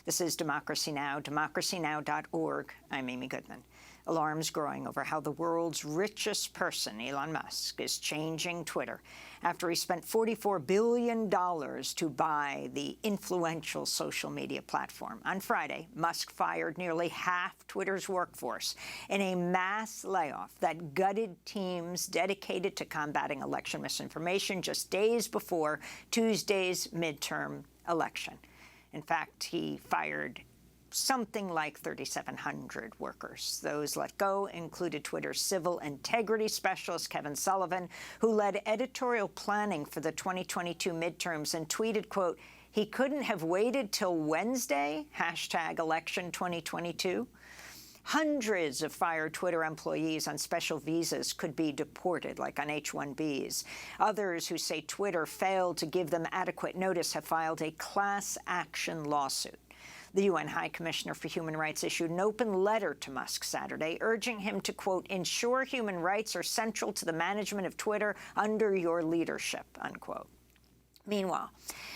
This is Democracy Now!, democracynow.org. I'm Amy Goodman. Alarms growing over how the world's richest person, Elon Musk, is changing Twitter after he spent $44 billion to buy the influential social media platform. On Friday, Musk fired nearly half Twitter's workforce in a mass layoff that gutted teams dedicated to combating election misinformation just days before Tuesday's midterm election. In fact, he fired something like 3,700 workers. Those let go included Twitter's civil integrity specialist, Kevin Sullivan, who led editorial planning for the 2022 midterms and tweeted, quote, "He couldn't have waited till Wednesday, #election2022. Hundreds of fired Twitter employees on special visas could be deported, like on H-1Bs. Others who say Twitter failed to give them adequate notice have filed a class action lawsuit. The UN High Commissioner for Human Rights issued an open letter to Musk Saturday, urging him to, quote, "ensure human rights are central to the management of Twitter under your leadership," unquote. Meanwhile,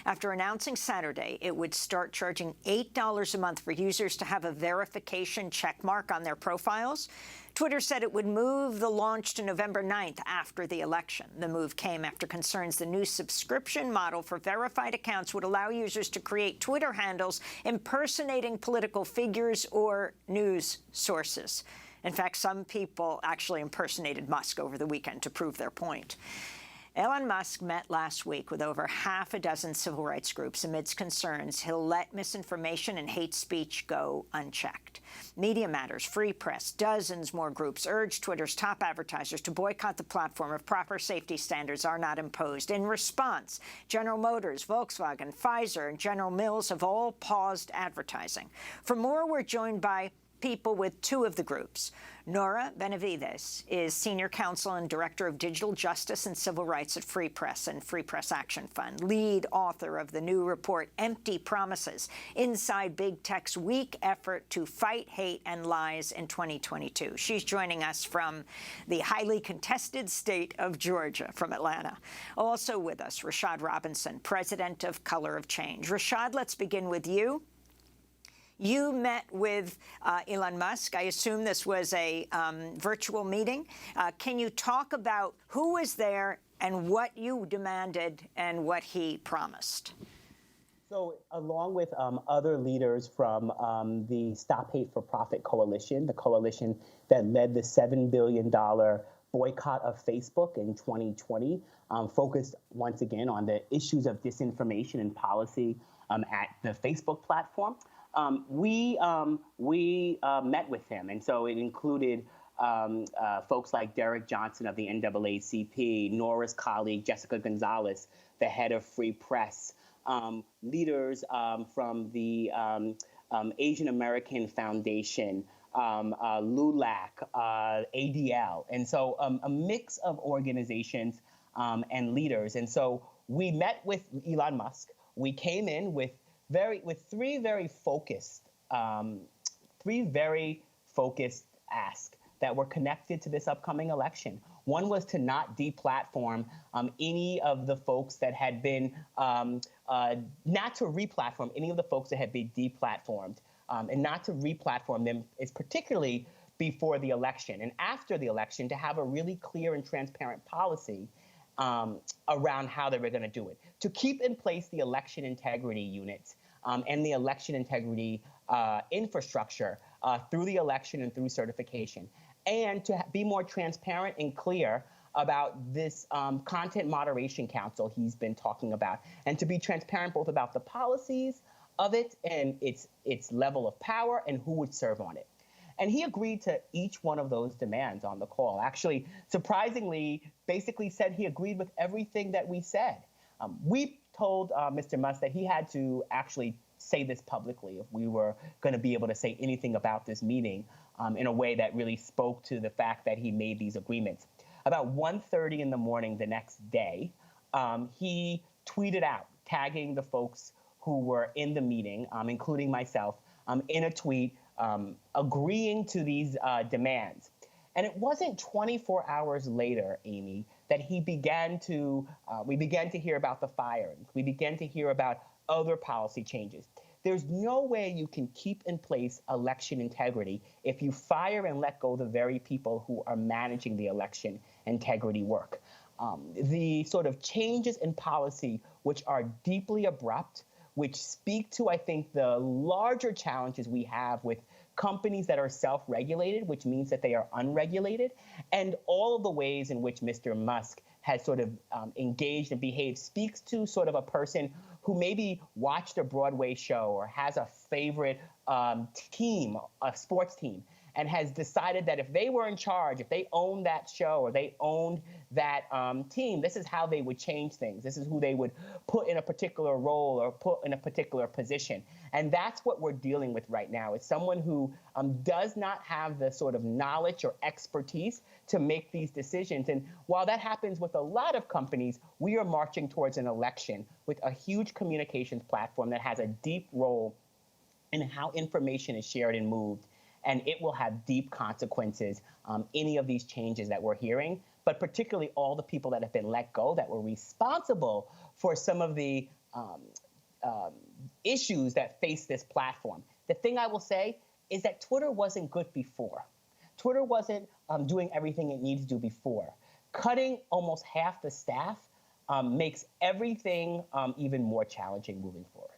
after announcing Saturday it would start charging $8 a month for users to have a verification checkmark on their profiles, Twitter said it would move the launch to November 9th after the election. The move came after concerns the new subscription model for verified accounts would allow users to create Twitter handles impersonating political figures or news sources. In fact, some people actually impersonated Musk over the weekend to prove their point. Elon Musk met last week with over half a dozen civil rights groups amidst concerns he'll let misinformation and hate speech go unchecked. Media Matters, Free Press, dozens more groups urged Twitter's top advertisers to boycott the platform if proper safety standards are not imposed. In response, General Motors, Volkswagen, Pfizer, and General Mills have all paused advertising. For more, we're joined by people with two of the groups. Nora Benavides is Senior Counsel and Director of Digital Justice and Civil Rights at Free Press and Free Press Action Fund, lead author of the new report, Empty Promises, Inside Big Tech's Weak Effort to Fight Hate and Lies in 2022. She's joining us from the highly contested state of Georgia, from Atlanta. Also with us, Rashad Robinson, President of Color of Change. Rashad, let's begin with you. You met with Elon Musk. I assume this was a virtual meeting. Can you talk about who was there and what you demanded and what he promised? So along with other leaders from the Stop Hate for Profit Coalition, the coalition that led the $7 billion boycott of Facebook in 2020, focused once again on the issues of disinformation and policy at the Facebook platform. We met with him, and so it included folks like Derek Johnson of the NAACP, Nora's colleague Jessica Gonzalez, the head of Free Press, leaders from the Asian American Foundation, LULAC, ADL, and so a mix of organizations and leaders. And so we met with Elon Musk. We came in with three very focused asks that were connected to this upcoming election. One was to not deplatform any of the folks that had been, not to replatform any of the folks that had been deplatformed, and not to replatform them, is particularly before the election and after the election, to have a really clear and transparent policy around how they were going to do it, to keep in place the election integrity units and the election integrity infrastructure through the election and through certification, and to be more transparent and clear about this content moderation council he's been talking about, and to be transparent both about the policies of it and its level of power and who would serve on it. And he agreed to each one of those demands on the call. Actually, surprisingly, basically said he agreed with everything that we said. We told Mr. Musk that he had to actually say this publicly if we were going to be able to say anything about this meeting in a way that really spoke to the fact that he made these agreements. About 1:30 in the morning the next day, he tweeted out, tagging the folks who were in the meeting, including myself, in a tweet, agreeing to these demands. And it wasn't 24 hours later, Amy, that we began to hear about the firings. We began to hear about other policy changes. there's no way you can keep in place election integrity if you fire and let go the very people who are managing the election integrity work. The sort of changes in policy, which are deeply abrupt, which speak to, I think, the larger challenges we have with companies that are self-regulated, which means that they are unregulated, and all of the ways in which Mr. Musk has sort of engaged and behaved speaks to sort of a person who maybe watched a Broadway show or has a favorite team, a sports team, and has decided that if they were in charge, if they owned that show or they owned that team, this is how they would change things. This is who they would put in a particular role or put in a particular position. And that's what we're dealing with right now. It's someone who does not have the sort of knowledge or expertise to make these decisions. And while that happens with a lot of companies, we are marching towards an election with a huge communications platform that has a deep role in how information is shared and moved. And it will have deep consequences, any of these changes that we're hearing, but particularly all the people that have been let go that were responsible for some of the issues that face this platform. The thing I will say is that Twitter wasn't good before. Twitter wasn't doing everything it needed to do before. Cutting almost half the staff makes everything even more challenging moving forward.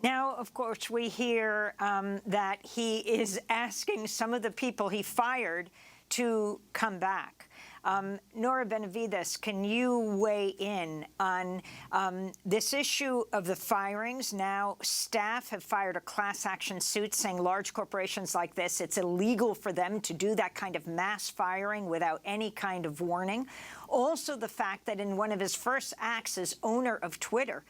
Now, of course, we hear that he is asking some of the people he fired to come back. Nora Benavides, can you weigh in on this issue of the firings? Now, staff have fired a class action suit saying large corporations like this, it's illegal for them to do that kind of mass firing without any kind of warning. Also, the fact that in one of his first acts as owner of Twitter,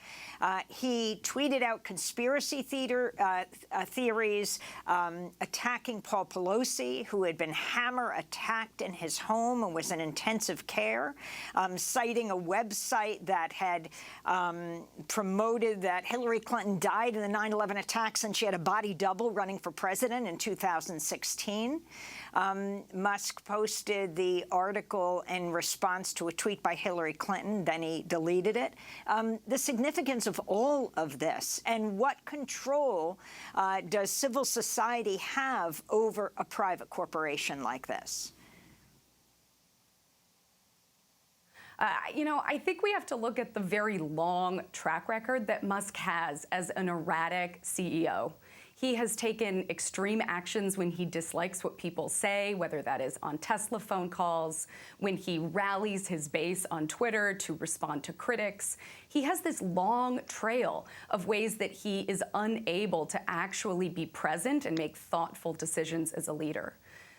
he tweeted out conspiracy theories attacking Paul Pelosi, who had been hammer attacked in his home and was in intensive care, citing a website that had promoted that Hillary Clinton died in the 9/11 attacks and she had a body double running for president in 2016. Musk posted the article in response to a tweet by Hillary Clinton, then he deleted it. The significance of all of this and what control does civil society have over a private corporation like this? I think we have to look at the very long track record that Musk has as an erratic CEO. He has taken extreme actions when he dislikes what people say, whether that is on Tesla phone calls, when he rallies his base on Twitter to respond to critics. He has this long trail of ways that he is unable to actually be present and make thoughtful decisions as a leader.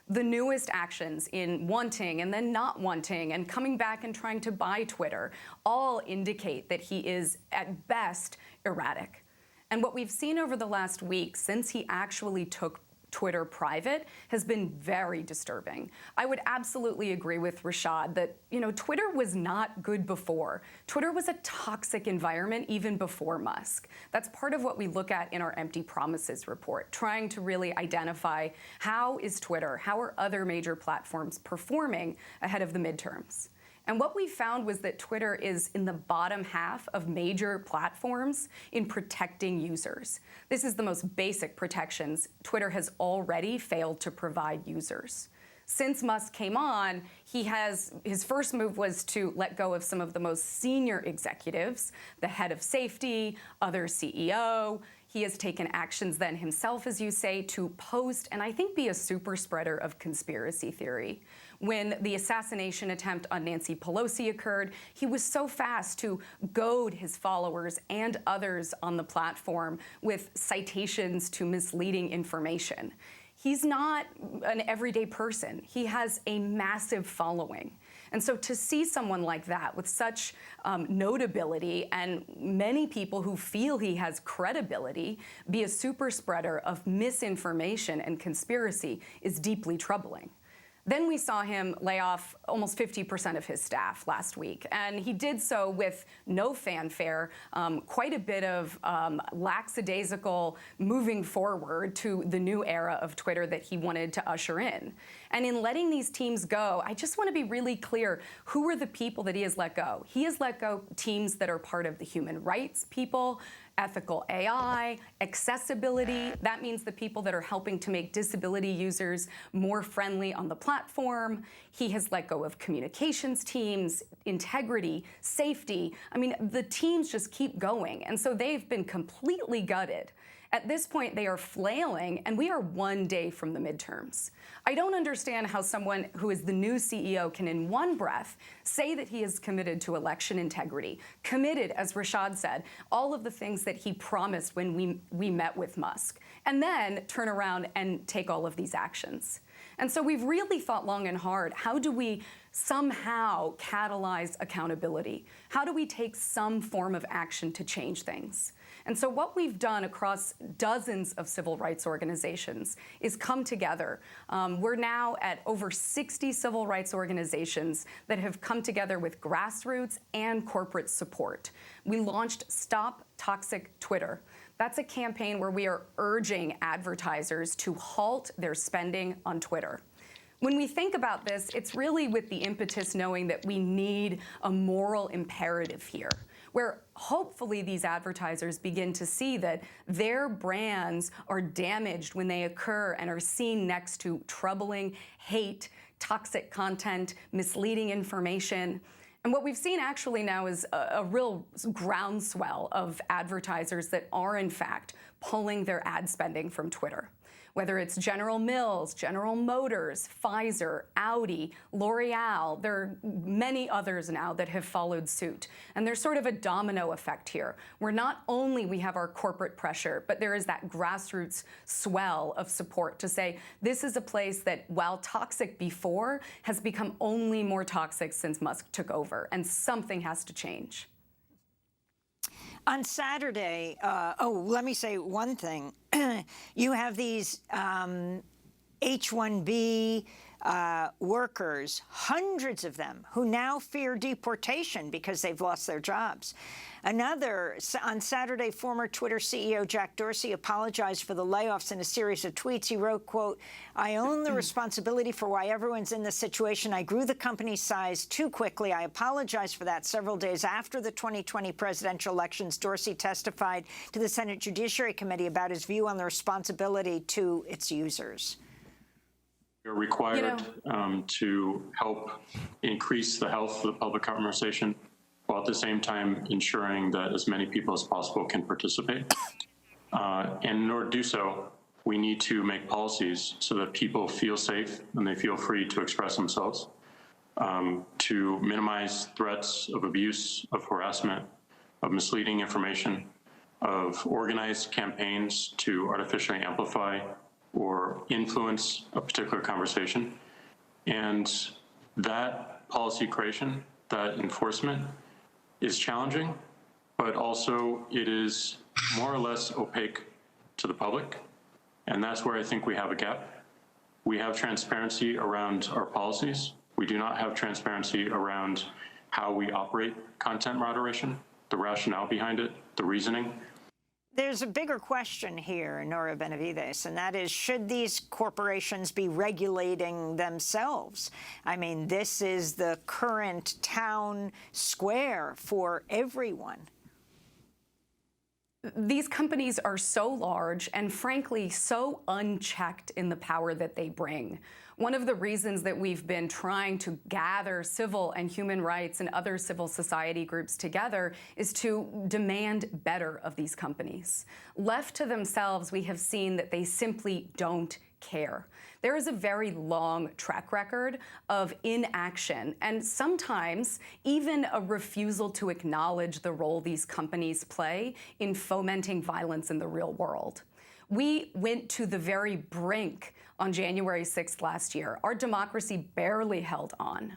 The newest actions in wanting and then not wanting and coming back and trying to buy Twitter all indicate that he is, at best, erratic. And what we've seen over the last week since he actually took Twitter private has been very disturbing. I would absolutely agree with Rashad that, Twitter was not good before. Twitter was a toxic environment even before Musk. That's part of what we look at in our Empty Promises report, trying to really identify how is Twitter, how are other major platforms performing ahead of the midterms. And what we found was that Twitter is in the bottom half of major platforms in protecting users. This is the most basic protections Twitter has already failed to provide users. Since Musk came on, his first move was to let go of some of the most senior executives, the head of safety, other CEO. He has taken actions then himself, as you say, to post and I think be a super spreader of conspiracy theory. When the assassination attempt on Nancy Pelosi occurred, he was so fast to goad his followers and others on the platform with citations to misleading information. He's not an everyday person. He has a massive following. And so to see someone like that with such notability and many people who feel he has credibility be a super spreader of misinformation and conspiracy is deeply troubling. Then we saw him lay off almost 50% of his staff last week, and he did so with no fanfare, quite a bit of lackadaisical moving forward to the new era of Twitter that he wanted to usher in. And in letting these teams go, I just want to be really clear, who are the people that he has let go? He has let go teams that are part of the human rights people, ethical AI, accessibility. That means the people that are helping to make disability users more friendly on the platform. He has let go of communications teams, integrity, safety. I mean, the teams just keep going. And so they've been completely gutted. At this point, they are flailing, and we are one day from the midterms. I don't understand how someone who is the new CEO can, in one breath, say that he is committed to election integrity, committed, as Rashad said, all of the things that he promised when we met with Musk, and then turn around and take all of these actions. And so we've really thought long and hard, how do we somehow catalyze accountability? How do we take some form of action to change things? And so what we've done across dozens of civil rights organizations is come together. We're now at over 60 civil rights organizations that have come together with grassroots and corporate support. We launched Stop Toxic Twitter. That's a campaign where we are urging advertisers to halt their spending on Twitter. When we think about this, it's really with the impetus knowing that we need a moral imperative here, where hopefully these advertisers begin to see that their brands are damaged when they occur and are seen next to troubling hate, toxic content, misleading information. And what we've seen actually now is a real groundswell of advertisers that are, in fact, pulling their ad spending from Twitter. Whether it's General Mills, General Motors, Pfizer, Audi, L'Oreal, there are many others now that have followed suit. And there's sort of a domino effect here, where not only we have our corporate pressure, but there is that grassroots swell of support to say, this is a place that, while toxic before, has become only more toxic since Musk took over, and something has to change. On Saturday, let me say one thing. You have these H-1B workers, hundreds of them, who now fear deportation because they've lost their jobs. On Saturday, former Twitter CEO Jack Dorsey apologized for the layoffs in a series of tweets. He wrote, quote, "I own the responsibility for why everyone's in this situation. I grew the company's size too quickly. I apologize for that." Several days after the 2020 presidential elections, Dorsey testified to the Senate Judiciary Committee about his view on the responsibility to its users. You're required to help increase the health of the public conversation, while at the same time ensuring that as many people as possible can participate. And in order to do so, we need to make policies so that people feel safe and they feel free to express themselves, to minimize threats of abuse, of harassment, of misleading information, of organized campaigns to artificially amplify or influence a particular conversation. And that policy creation, that enforcement, is challenging, but also it is more or less opaque to the public. And that's where I think we have a gap. We have transparency around our policies. We do not have transparency around how we operate content moderation, the rationale behind it, the reasoning. There's a bigger question here, Nora Benavides, and that is, should these corporations be regulating themselves? I mean, this is the current town square for everyone. These companies are so large and, frankly, so unchecked in the power that they bring. One of the reasons that we've been trying to gather civil and human rights and other civil society groups together is to demand better of these companies. Left to themselves, we have seen that they simply don't care. There is a very long track record of inaction and sometimes even a refusal to acknowledge the role these companies play in fomenting violence in the real world. We went to the very brink on January 6th last year. Our democracy barely held on.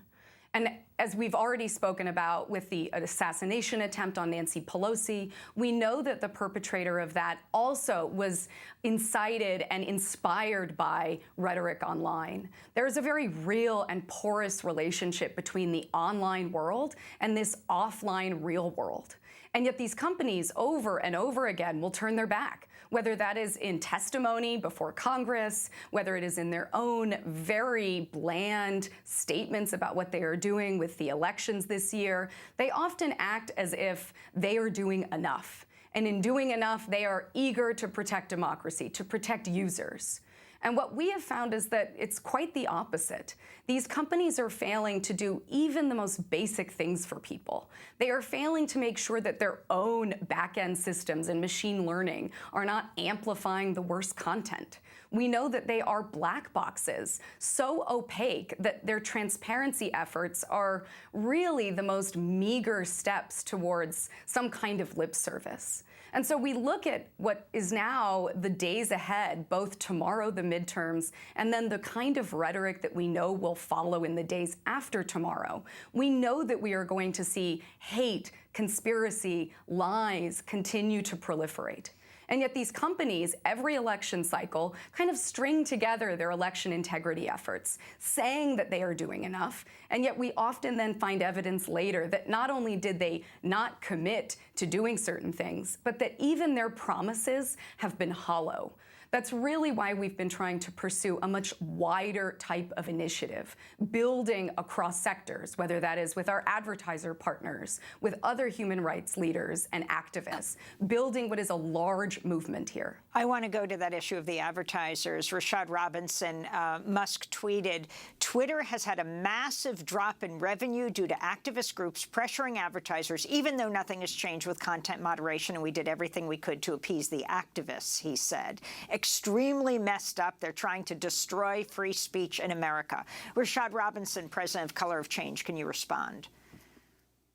And as we've already spoken about with the assassination attempt on Nancy Pelosi, we know that the perpetrator of that also was incited and inspired by rhetoric online. There is a very real and porous relationship between the online world and this offline real world. And yet these companies over and over again will turn their back, whether that is in testimony before Congress, whether it is in their own very bland statements about what they are doing with the elections this year. They often act as if they are doing enough. And in doing enough, they are eager to protect democracy, to protect users. And what we have found is that it's quite the opposite. These companies are failing to do even the most basic things for people. They are failing to make sure that their own back-end systems and machine learning are not amplifying the worst content. We know that they are black boxes, so opaque that their transparency efforts are really the most meager steps towards some kind of lip service. And so we look at what is now the days ahead, both tomorrow, the midterms, and then the kind of rhetoric that we know will follow in the days after tomorrow. We know that we are going to see hate, conspiracy, lies continue to proliferate. And yet these companies, every election cycle, kind of string together their election integrity efforts, saying that they are doing enough. And yet we often then find evidence later that not only did they not commit to doing certain things, but that even their promises have been hollow. That's really why we've been trying to pursue a much wider type of initiative, building across sectors, whether that is with our advertiser partners, with other human rights leaders and activists, building what is a large movement here. I want to go to that issue of the advertisers. Rashad Robinson, Musk tweeted, Twitter has had a massive drop in revenue due to activist groups pressuring advertisers, even though nothing has changed with content moderation, and we did everything we could to appease the activists, he said. Extremely messed up. They're trying to destroy free speech in America. Rashad Robinson, president of Color of Change, can you respond?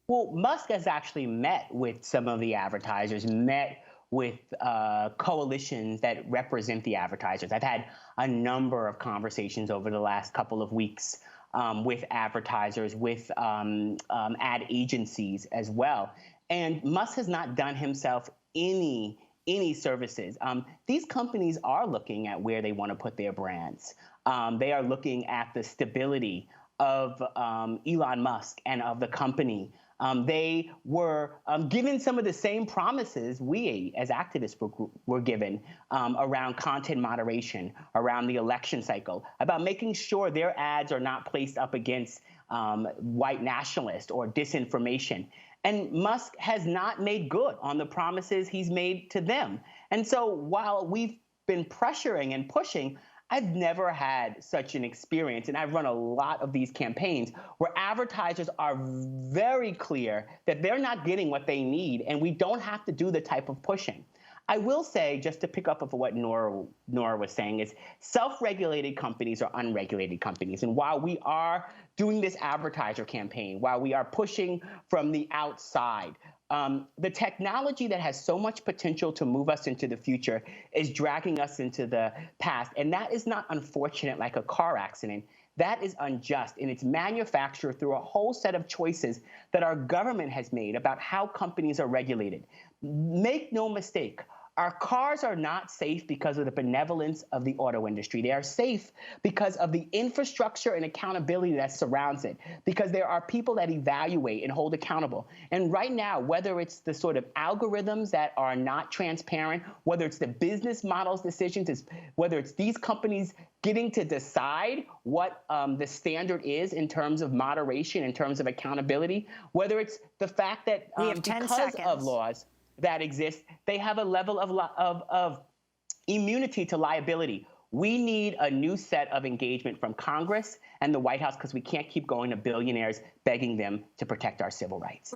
Well, Musk has actually met with some of the advertisers, met with coalitions that represent the advertisers. I've had a number of conversations over the last couple of weeks with advertisers, with ad agencies as well. And Musk has not done himself any services. These companies are looking at where they want to put their brands. They are looking at the stability of Elon Musk and of the company. They were given some of the same promises we as activists were given around content moderation, around the election cycle, about making sure their ads are not placed up against white nationalists or disinformation. And Musk has not made good on the promises he's made to them. And so while we've been pressuring and pushing, I've never had such an experience, and I've run a lot of these campaigns where advertisers are very clear that they're not getting what they need, and we don't have to do the type of pushing. I will say, just to pick up of what Nora was saying, is self-regulated companies are unregulated companies. And while we are doing this advertiser campaign, while we are pushing from the outside, the technology that has so much potential to move us into the future is dragging us into the past. And that is not unfortunate like a car accident. That is unjust, and it's manufactured through a whole set of choices that our government has made about how companies are regulated. Make no mistake, our cars are not safe because of the benevolence of the auto industry. They are safe because of the infrastructure and accountability that surrounds it, because there are people that evaluate and hold accountable. And right now, whether it's the sort of algorithms that are not transparent, whether it's the business models decisions, whether it's these companies getting to decide what the standard is in terms of moderation, in terms of accountability, whether it's the fact that because of laws that exist, they have a level of immunity to liability. We need a new set of engagement from Congress and the White House, because we can't keep going to billionaires begging them to protect our civil rights.